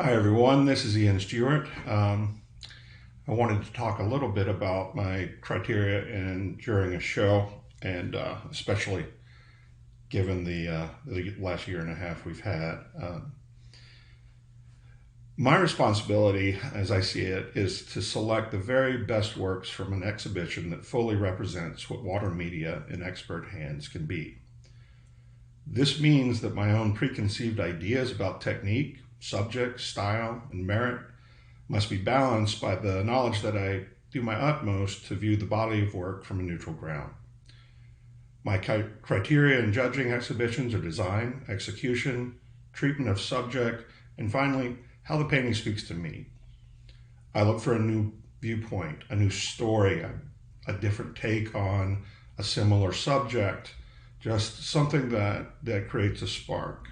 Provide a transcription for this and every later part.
Hi everyone, this is Ian's Juror. I wanted to talk a little bit about my criteria in during a show, and especially given the last year and a half we've had. My responsibility, as I see it, is to select the very best works from an exhibition that fully represents what water media in expert hands can be. This means that my own preconceived ideas about technique, subject, style, and merit must be balanced by the knowledge that I do my utmost to view the body of work from a neutral ground. My criteria in judging exhibitions are design, execution, treatment of subject, and finally, how the painting speaks to me. I look for a new viewpoint, a new story, a different take on a similar subject, just something that creates a spark.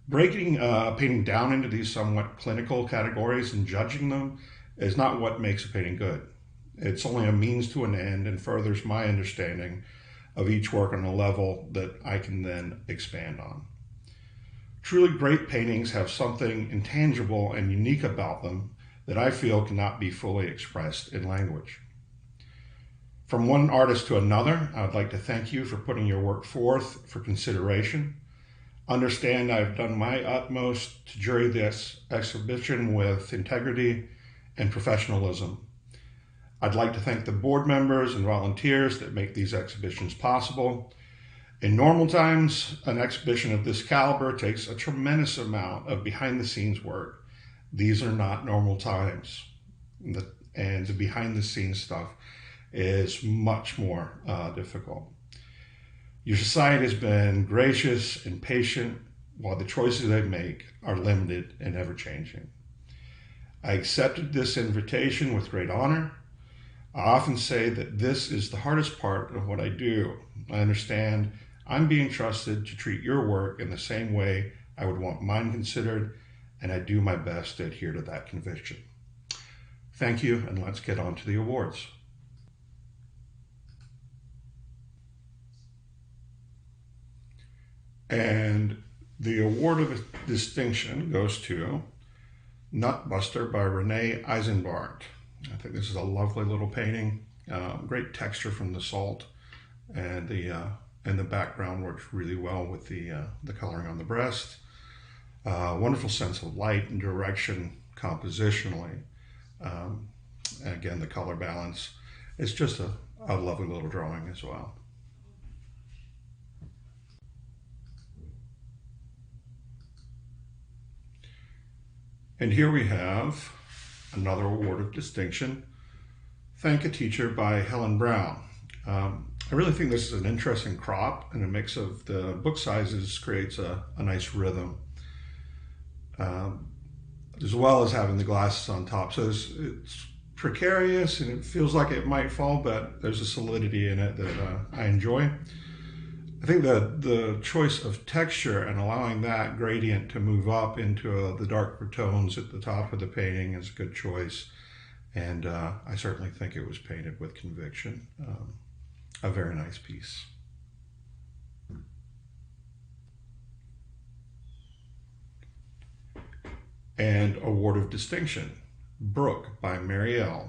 Breaking a painting down into these somewhat clinical categories and judging them is not what makes a painting good. It's only a means to an end and furthers my understanding of each work on a level that I can then expand on. Truly great paintings have something intangible and unique about them that I feel cannot be fully expressed in language. From one artist to another, I would like to thank you for putting your work forth for consideration. Understand I've done my utmost to jury this exhibition with integrity and professionalism. I'd like to thank the board members and volunteers that make these exhibitions possible. In normal times, an exhibition of this caliber takes a tremendous amount of behind-the-scenes work. These are not normal times, and the behind-the-scenes stuff is much more difficult. Your society has been gracious and patient, while the choices I make are limited and ever-changing. I accepted this invitation with great honor. I often say that this is the hardest part of what I do. I understand I'm being trusted to treat your work in the same way I would want mine considered, and I do my best to adhere to that conviction. Thank you, and let's get on to the awards. And the award of distinction goes to Nutbuster by Renee Eisenbart. I think this is a lovely little painting. Great texture from the salt, and the background works really well with the coloring on the breast. Wonderful sense of light and direction compositionally. And again, the color balance. It's just a lovely little drawing as well. And here we have another award of distinction, Thank a Teacher by Helen Brown. I really think this is an interesting crop, and a mix of the book sizes creates a nice rhythm, as well as having the glasses on top. So it's precarious and it feels like it might fall, but there's a solidity in it that I enjoy. I think that the choice of texture and allowing that gradient to move up into the darker tones at the top of the painting is a good choice. And I certainly think it was painted with conviction. A very nice piece. And award of distinction, Brook by Marielle.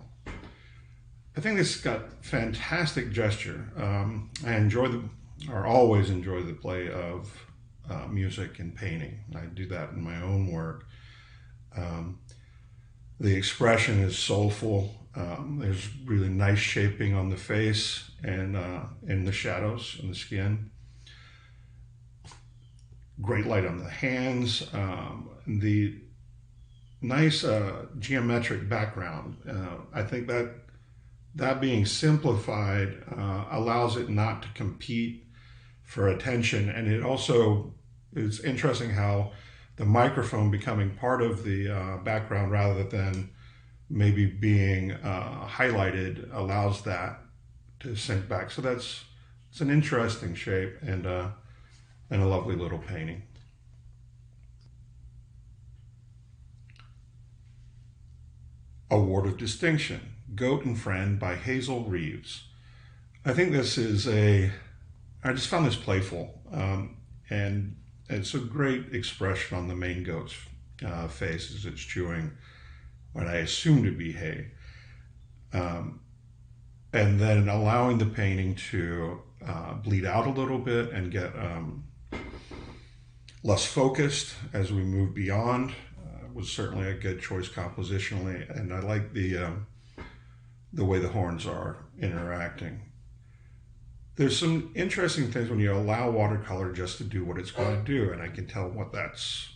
I think this got fantastic gesture. I always enjoy the play of music and painting. I do that in my own work. The expression is soulful. There's really nice shaping on the face and in the shadows and the skin. Great light on the hands. The nice geometric background. I think that being simplified allows it not to compete for attention, and it also is interesting how the microphone becoming part of the background rather than maybe being highlighted allows that to sink back. So it's an interesting shape and a lovely little painting. Award of Distinction, Goat and Friend by Hazel Reeves. I think this is I just found this playful, and it's a great expression on the main goat's face as it's chewing what I assume to be hay. And then allowing the painting to bleed out a little bit and get less focused as we move beyond was certainly a good choice compositionally, and I like the way the horns are interacting. There's some interesting things when you allow watercolor just to do what it's going to do, and I can tell what that's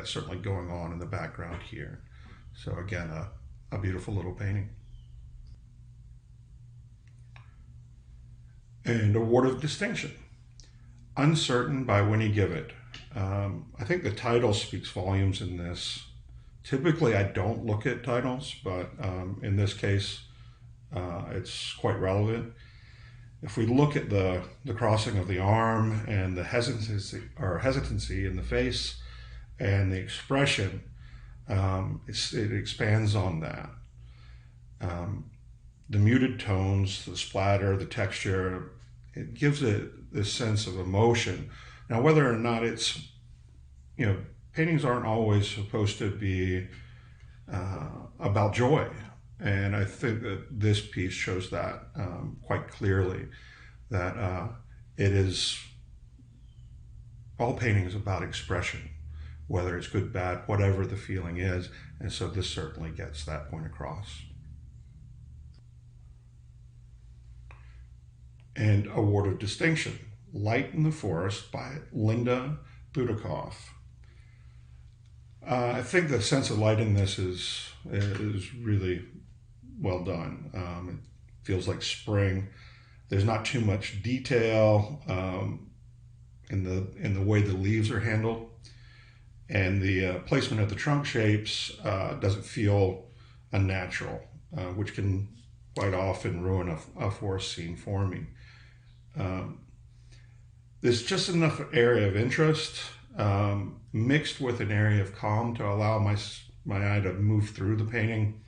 certainly going on in the background here. So again, a beautiful little painting. And award of distinction. Uncertain by Winnie Gibbett. I think the title speaks volumes in this. Typically, I don't look at titles, but in this case, it's quite relevant. If we look at the crossing of the arm and the hesitancy in the face and the expression, it expands on that. The muted tones, the splatter, the texture, it gives it this sense of emotion. Now, whether or not it's, paintings aren't always supposed to be about joy. And I think that this piece shows that quite clearly, that all painting is about expression, whether it's good, bad, whatever the feeling is. And so this certainly gets that point across. And award of distinction, Light in the Forest by Linda Budikoff. I think the sense of light in this is really well done. It feels like spring. There's not too much detail in the way the leaves are handled, and the placement of the trunk shapes doesn't feel unnatural, which can quite often ruin a forest scene for me. There's just enough area of interest mixed with an area of calm to allow my eye to move through the painting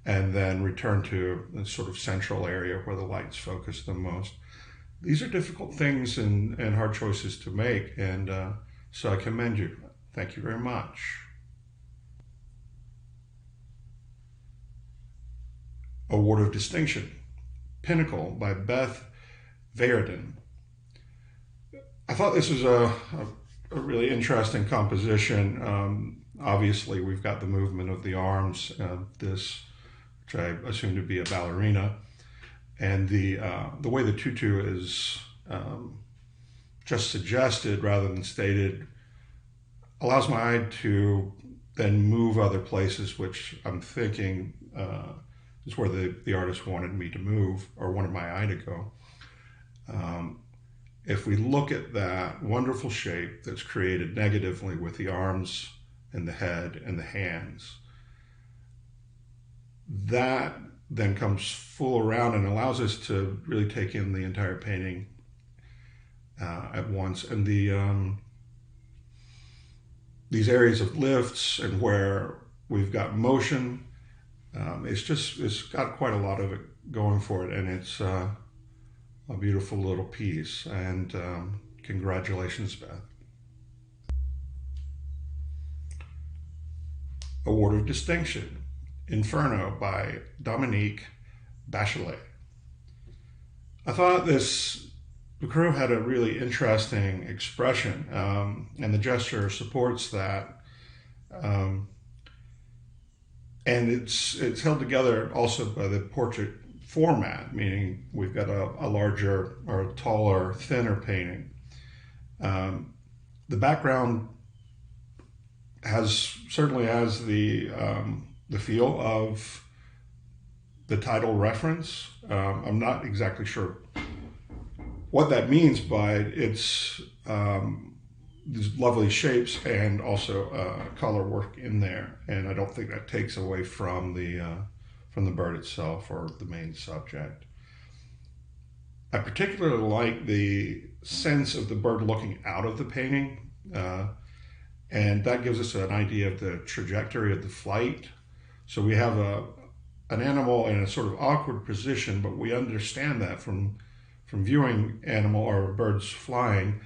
and then return to the sort of central area where the light's focused the most. These are difficult things and hard choices to make, and so I commend you. Thank you very much. Award of Distinction, Pinnacle by Beth Verdon. I thought this was a really interesting composition. Obviously, we've got the movement of the arms, which I assume to be a ballerina, and the way the tutu is just suggested rather than stated allows my eye to then move other places, which I'm thinking is where the artist wanted me to move, or wanted my eye to go. If we look at that wonderful shape that's created negatively with the arms and the head and the hands, that then comes full around and allows us to really take in the entire painting at once. And these areas of lifts and where we've got motion, it's got quite a lot of it going for it, and it's a beautiful little piece. And congratulations, Beth. Award of Distinction, Inferno by Dominique Bachelet. I thought the crew had a really interesting expression, and the gesture supports that. And it's held together also by the portrait format, meaning we've got a larger or a taller, thinner painting. The background certainly has the feel of the title reference. I'm not exactly sure what that means, but it's these lovely shapes and also color work in there, and I don't think that takes away from the bird itself or the main subject. I particularly like the sense of the bird looking out of the painting, and that gives us an idea of the trajectory of the flight. So we have an animal in a sort of awkward position, but we understand that from viewing animal or birds flying,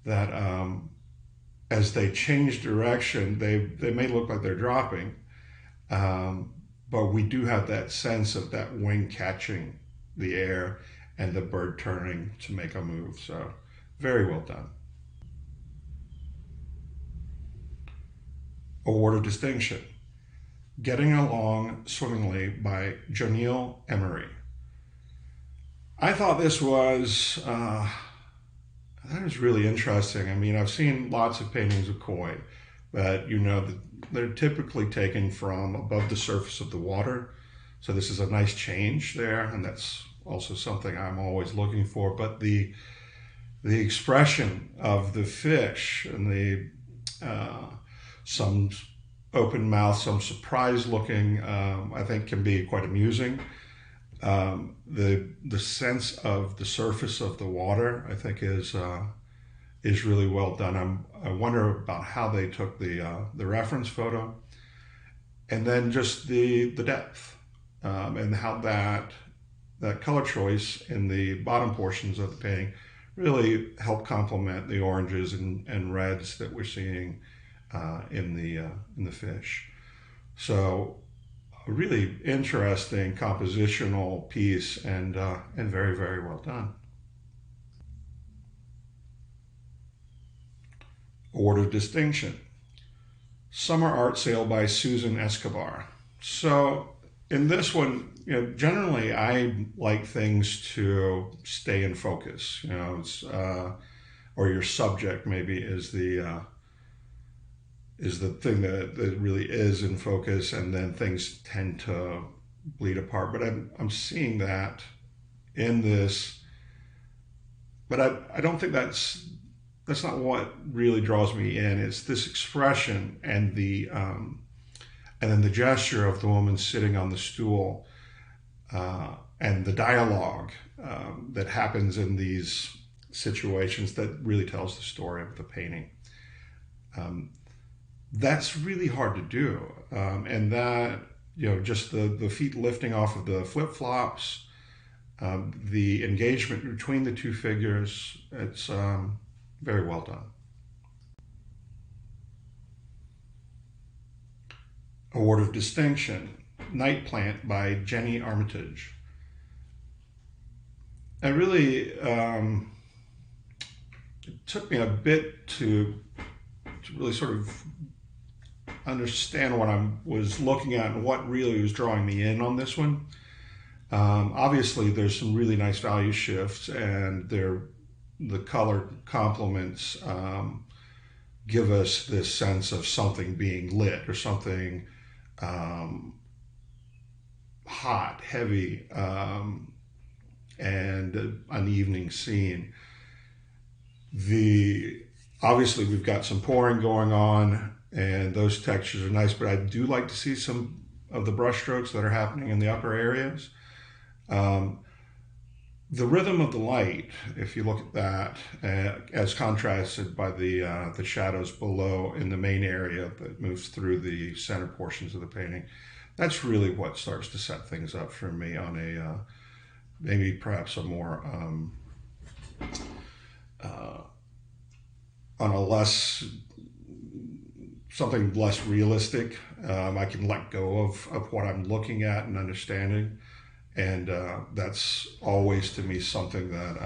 that as they change direction, they may look like they're dropping, but we do have that sense of that wing catching the air and the bird turning to make a move. So very well done. Award of Distinction. Getting Along Swimmingly by Jonil Emery. I thought this was that was really interesting. I mean, I've seen lots of paintings of koi, but you know that they're typically taken from above the surface of the water. So this is a nice change there, and that's also something I'm always looking for. But the expression of the fish and the some open mouth, some surprised looking, I think can be quite amusing. The sense of the surface of the water, I think, is really well done. I wonder about how they took the reference photo, and then just the depth, and how that color choice in the bottom portions of the painting really help complement the oranges and reds that we're seeing in the fish. So a really interesting compositional piece, and very, very well done. Award of Distinction. Summer Art Sale by Susan Escobar. So in this one, you know, generally I like things to stay in focus. You know, it's or your subject maybe is the thing that really is in focus, and then things tend to bleed apart. But I'm seeing that in this, but I don't think that's not what really draws me in. It's this expression and then the gesture of the woman sitting on the stool, and the dialogue that happens in these situations that really tells the story of the painting. That's really hard to do, and that, you know, just the feet lifting off of the flip-flops, the engagement between the two figures, it's very well done. Award of Distinction. Night Plant by Jenny Armitage. I really, it took me a bit to really sort of understand what I was looking at and what really was drawing me in on this one. Obviously, there's some really nice value shifts, and the color complements give us this sense of something being lit, or something hot, heavy, and an evening scene. Obviously we've got some pouring going on, and those textures are nice, but I do like to see some of the brush strokes that are happening in the upper areas. The rhythm of the light, if you look at that, as contrasted by the shadows below in the main area that moves through the center portions of the painting, that's really what starts to set things up for me on a maybe perhaps a more on a less, something less realistic. I can let go of what I'm looking at and understanding. And that's always, to me, something that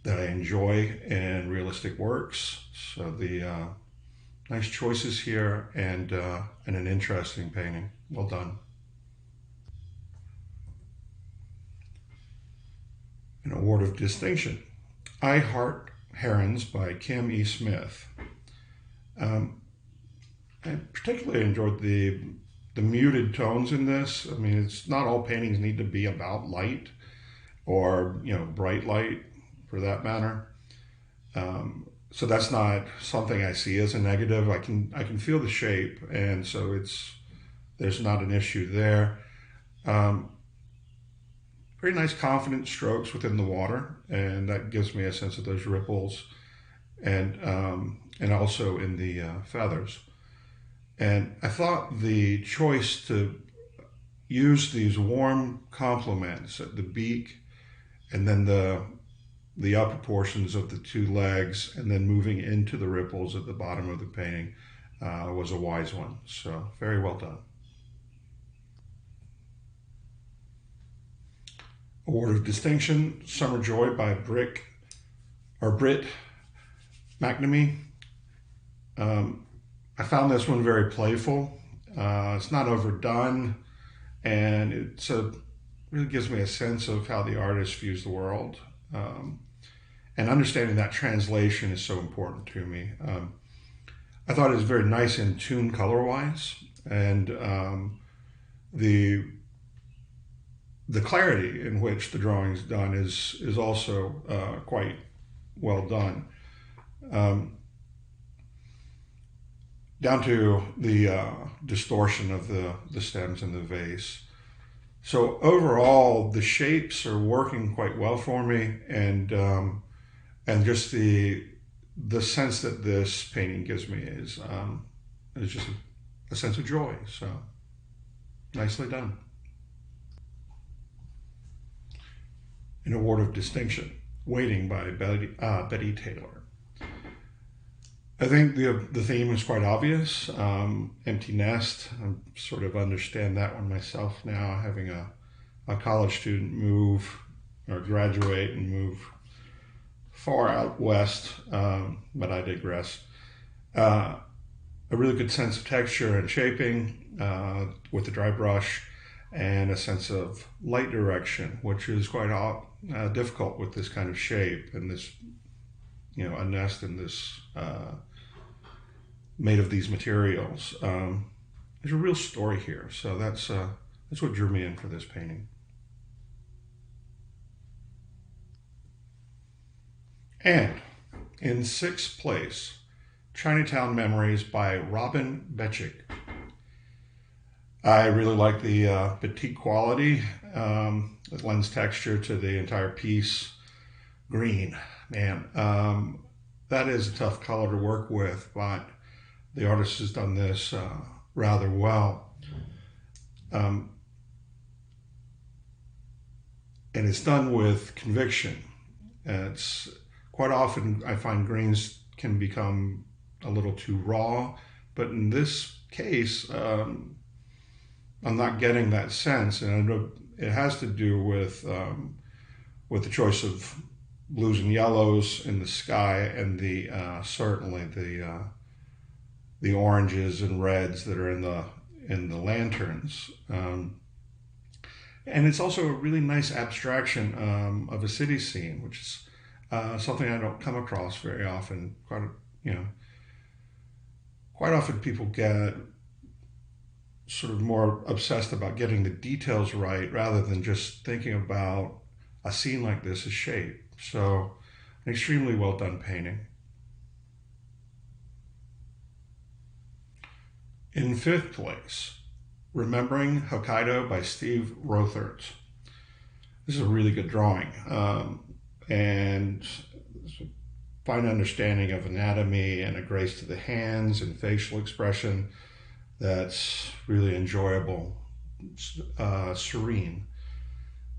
I enjoy in realistic works. So the nice choices here, and an interesting painting. Well done. An Award of Distinction. I Heart Herons by Kim E. Smith. I particularly enjoyed the muted tones in this. I mean, it's not all paintings need to be about light, or, you know, bright light for that matter. So that's not something I see as a negative. I can feel the shape, and so there's not an issue there. Very nice confident strokes within the water, and that gives me a sense of those ripples, and also in the feathers. And I thought the choice to use these warm complements at the beak, and then the the upper portions of the two legs and then moving into the ripples at the bottom of the painting was a wise one. So very well done. Award of Distinction, Summer Joy by Britt McNamee. I found this one very playful. It's not overdone, and really gives me a sense of how the artist views the world. And understanding that translation is so important to me. I thought it was very nice in tune color-wise, and the clarity in which the drawing is done is also quite well done. Down to the distortion of the stems in the vase. So overall, the shapes are working quite well for me, and just the sense that this painting gives me is just a sense of joy. So nicely done. An Award of Distinction, Waiting by Betty Taylor. I think the theme is quite obvious. Empty nest. I sort of understand that one myself now, having a college student move or graduate and move far out west, but I digress. A really good sense of texture and shaping with the dry brush, and a sense of light direction, which is quite difficult with this kind of shape and this, a nest in this made of these materials. There's a real story here, so that's what drew me in for this painting. And in sixth place, Chinatown Memories by Robin Betchick. I really like the petite quality. It lends texture to the entire piece. Green, man, that is a tough color to work with, but the artist has done this rather well. And it's done with conviction. It's quite often I find greens can become a little too raw, but in this case, I'm not getting that sense, and I know it has to do with the choice of blues and yellows in the sky, and certainly the oranges and reds that are in the lanterns. And it's also a really nice abstraction of a city scene, which is something I don't come across very often. Quite often people get sort of more obsessed about getting the details right rather than just thinking about a scene like this as shape. So, an extremely well done painting. In fifth place, Remembering Hokkaido by Steve Rothert. This is a really good drawing, and a fine understanding of anatomy and a grace to the hands and facial expression that's really enjoyable, serene.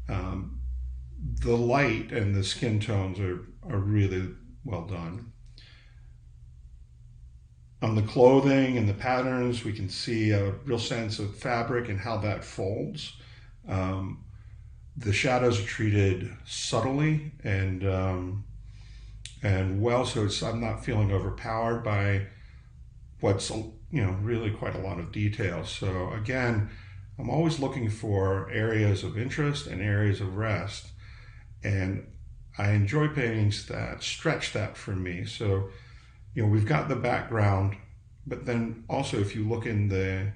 The light and the skin tones are really well done. On the clothing and the patterns, we can see a real sense of fabric and how that folds. The shadows are treated subtly and well, so I'm not feeling overpowered by what's really quite a lot of detail. So again, I'm always looking for areas of interest and areas of rest, and I enjoy paintings that stretch that for me. So we've got the background, but then also if you look in the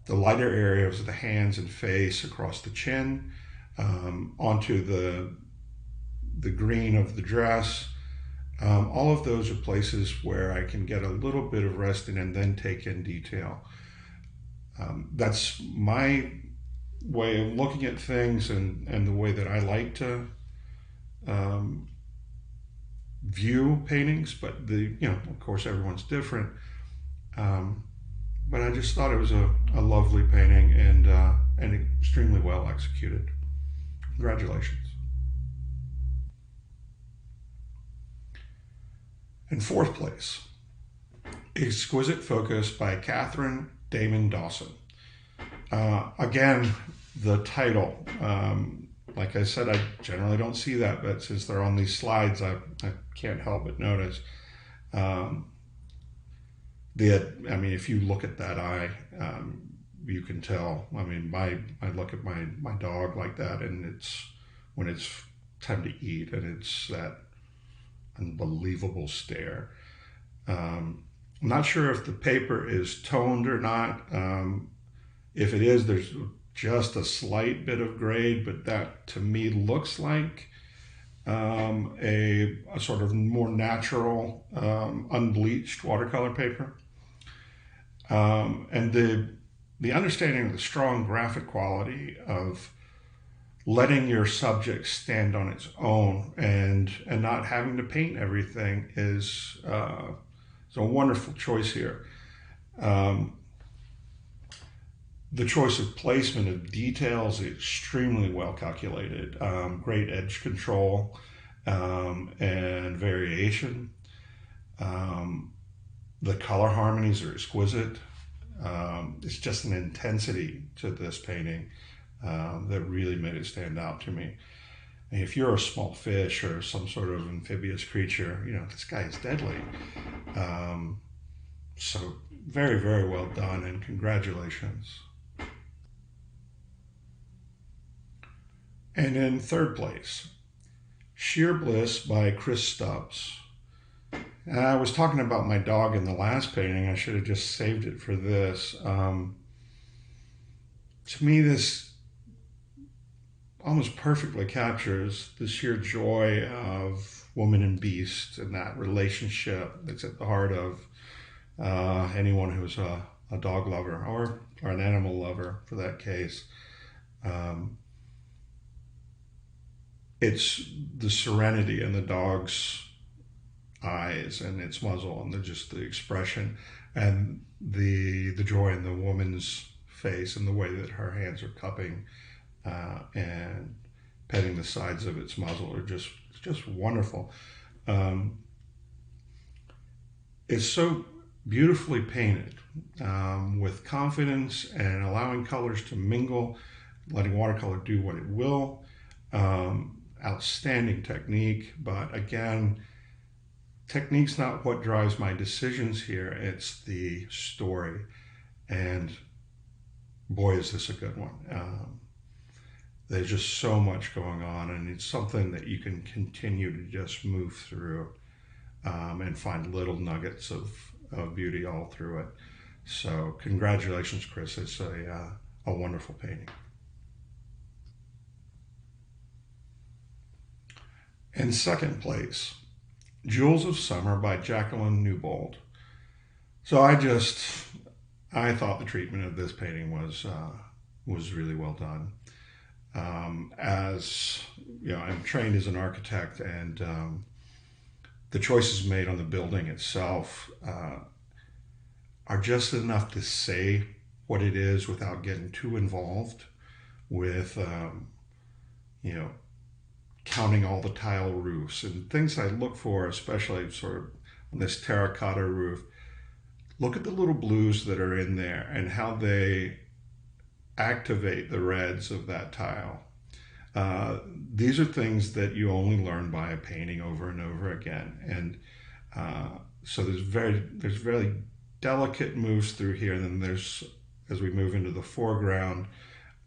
lighter areas of the hands and face, across the chin, onto the green of the dress, all of those are places where I can get a little bit of rest in and then take in detail. That's my way of looking at things and the way that I like to view paintings, but of course everyone's different. But I just thought it was a lovely painting and extremely well executed. Congratulations. In fourth place, Exquisite Focus by Catherine Damon Dawson. Again, the title. Like I said, I generally don't see that, but since they're on these slides, I can't help but notice. If you look at that eye, you can tell. I look at my dog like that, and it's when it's time to eat, and it's that unbelievable stare. I'm not sure if the paper is toned or not. If it is, there's just a slight bit of grade, but that to me looks like a sort of more natural, unbleached watercolor paper. And the understanding of the strong graphic quality of letting your subject stand on its own and not having to paint everything is a wonderful choice here. The choice of placement of details is extremely well calculated. Great edge control and variation. The color harmonies are exquisite. It's just an intensity to this painting that really made it stand out to me. And if you're a small fish or some sort of amphibious creature, this guy is deadly. So very, very well done, and congratulations. And in third place, Sheer Bliss by Chris Stubbs. And I was talking about my dog in the last painting. I should have just saved it for this. To me, this almost perfectly captures the sheer joy of woman and beast and that relationship that's at the heart of anyone who's a dog lover or an animal lover for that case. It's the serenity in the dog's eyes and its muzzle, and just the expression and the joy in the woman's face and the way that her hands are cupping and petting the sides of its muzzle are just wonderful. It's so beautifully painted with confidence and allowing colors to mingle, letting watercolor do what it will. Outstanding technique, but again, technique's not what drives my decisions here. It's the story, and boy, is this a good one. There's just so much going on, and it's something that you can continue to just move through and find little nuggets of beauty all through it. So congratulations, Chris. It's a wonderful painting. In second place, Jewels of Summer by Jacqueline Newbold. So I thought the treatment of this painting was really well done. As you know, I'm trained as an architect, and the choices made on the building itself are just enough to say what it is without getting too involved with counting all the tile roofs and things I look for, especially sort of on this terracotta roof. Look at the little blues that are in there and how they activate the reds of that tile. These are things that you only learn by painting over and over again. And so there's very delicate moves through here. And then there's, as we move into the foreground,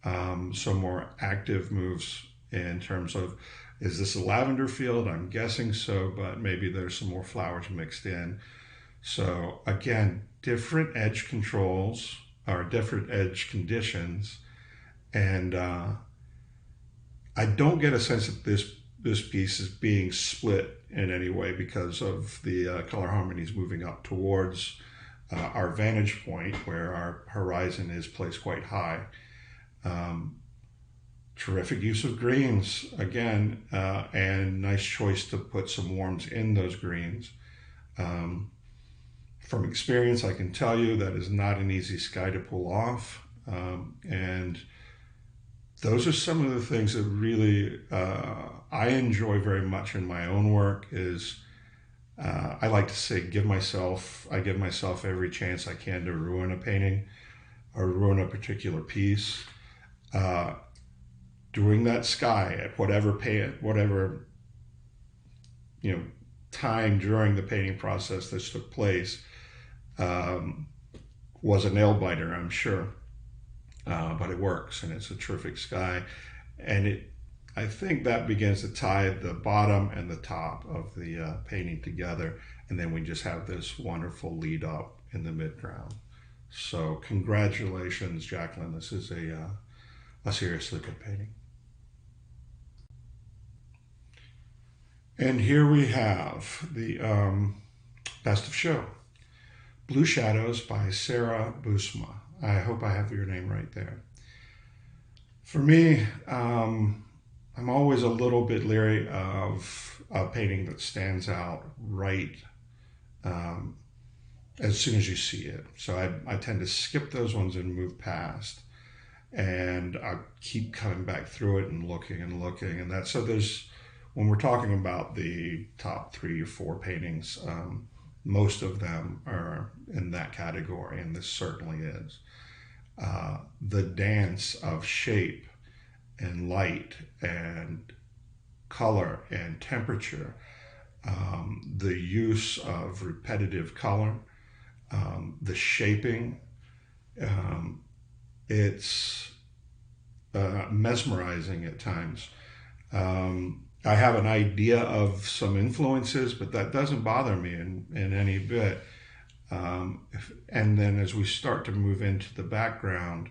some more active moves in terms of, is this a lavender field? I'm guessing so, but maybe there's some more flowers mixed in. So again, different edge controls or different edge conditions. And I don't get a sense that this piece is being split in any way because of the color harmonies moving up towards our vantage point where our horizon is placed quite high. Terrific use of greens again, and nice choice to put some warms in those greens. From experience, I can tell you that is not an easy sky to pull off. And those are some of the things that really I enjoy very much in my own work, is I like to say, I give myself every chance I can to ruin a painting or ruin a particular piece. Uh, During that sky, at whatever you know time during the painting process this took place, um, was a nail biter, I'm sure. But it works, and it's a terrific sky, and I think that begins to tie the bottom and the top of the painting together, and then we just have this wonderful lead up in the midground. So congratulations, Jacqueline. This is a seriously good painting. And here we have the best of show, Blue Shadows by Sarah Busma. I hope I have your name right there. For me, I'm always a little bit leery of a painting that stands out right um, as soon as you see it. So I tend to skip those ones and move past. And I keep coming back through it and looking and looking. And so when we're talking about the top 3 or 4 paintings, most of them are in that category, and this certainly is. The dance of shape and light and color and temperature, the use of repetitive color, the shaping, um, it's mesmerizing at times. I have an idea of some influences, but that doesn't bother me in any bit. And then as we start to move into the background,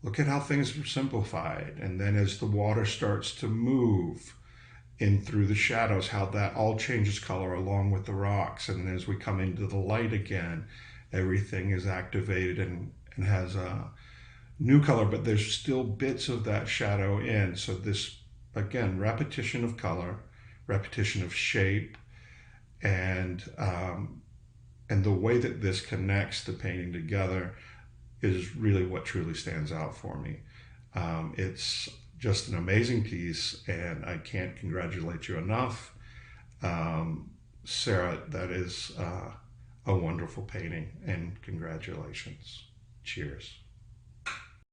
look at how things are simplified. And then as the water starts to move in through the shadows, how that all changes color along with the rocks. And as we come into the light again, everything is activated and has a new color, but there's still bits of that shadow in. So this, again, repetition of color, repetition of shape, and the way that this connects the painting together is really what truly stands out for me. It's just an amazing piece, and I can't congratulate you enough. Sarah, that is a wonderful painting, and congratulations. Cheers.